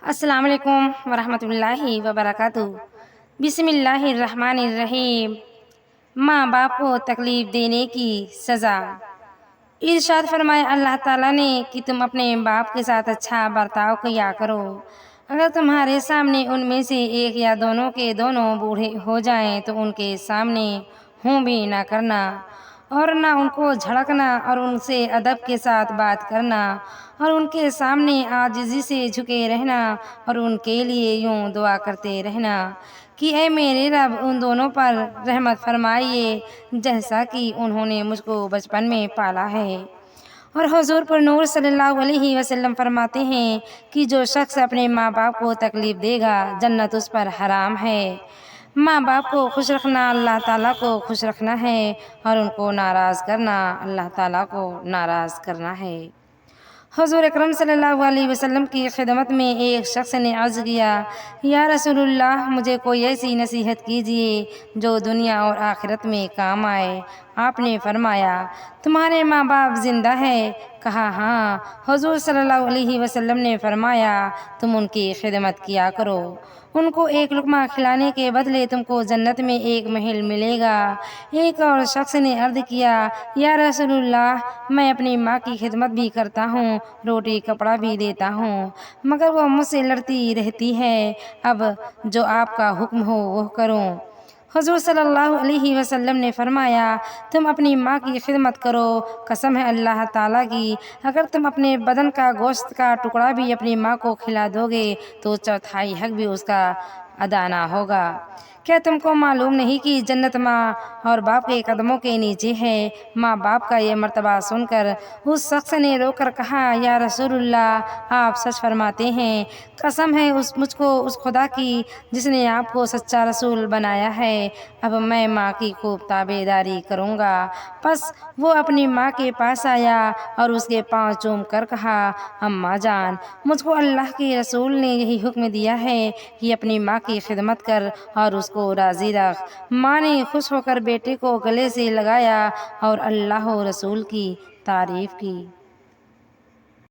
السلام علیکم ورحمۃ اللہ وبرکاتہ۔ بسم اللہ الرحمن الرحیم۔ ماں باپ کو تکلیف دینے کی سزا۔ ارشاد فرمائے اللہ تعالیٰ نے کہ تم اپنے باپ کے ساتھ اچھا برتاؤ کیا کرو۔ اگر تمہارے سامنے ان میں سے ایک یا دونوں کے دونوں بوڑھے ہو جائیں تو ان کے سامنے ہوں بھی نہ کرنا اور نہ ان کو جھڑکنا، اور ان سے ادب کے ساتھ بات کرنا اور ان کے سامنے عاجزی سے جھکے رہنا، اور ان کے لیے یوں دعا کرتے رہنا کہ اے میرے رب ان دونوں پر رحمت فرمائیے جیسا کہ انہوں نے مجھ کو بچپن میں پالا ہے۔ اور حضور پر نور صلی اللہ علیہ وسلم فرماتے ہیں کہ جو شخص اپنے ماں باپ کو تکلیف دے گا جنت اس پر حرام ہے۔ ماں باپ کو خوش رکھنا اللہ تعالیٰ کو خوش رکھنا ہے، اور ان کو ناراض کرنا اللہ تعالیٰ کو ناراض کرنا ہے۔ حضور اکرم صلی اللہ علیہ وسلم کی خدمت میں ایک شخص نے عرض کیا، یا رسول اللہ مجھے کوئی ایسی نصیحت کیجیے جو دنیا اور آخرت میں کام آئے۔ آپ نے فرمایا، تمہارے ماں باپ زندہ ہے؟ کہا ہاں۔ حضور صلی اللہ علیہ وسلم نے فرمایا، تم ان کی خدمت کیا کرو، ان کو ایک لقمہ کھلانے کے بدلے تم کو جنت میں ایک محل ملے گا۔ ایک اور شخص نے عرض کیا، یا رسول اللہ میں اپنی ماں کی خدمت بھی کرتا ہوں، روٹی کپڑا بھی دیتا ہوں، مگر وہ مجھ سے لڑتی رہتی ہے، اب جو آپ کا حکم ہو وہ کروں۔ حضور صلی اللہ علیہ وسلم نے فرمایا، تم اپنی ماں کی خدمت کرو، قسم ہے اللہ تعالیٰ کی اگر تم اپنے بدن کا گوشت کا ٹکڑا بھی اپنی ماں کو کھلا دو گے تو چوتھائی حق بھی اس کا ادا نہ ہوگا۔ کیا تم کو معلوم نہیں کہ جنت ماں اور باپ کے قدموں کے نیچے ہے؟ ماں باپ کا یہ مرتبہ سن کر اس شخص نے رو کر کہا، یا رسول اللہ آپ سچ فرماتے ہیں، قسم ہے مجھ کو اس خدا کی جس نے آپ کو سچا رسول بنایا ہے، اب میں ماں کی خوب تابع داری کروں گا۔ پس وہ اپنی ماں کے پاس آیا اور اس کے پاؤں چوم کر کہا، اماں جان مجھ کو اللہ کے رسول نے یہی حکم دیا ہے کہ اپنی ماں کی خدمت کر اور اس کو راضی رکھ۔ ماں نے خوش ہو کر بیٹے کو گلے سے لگایا اور اللہ و رسول کی تعریف کی۔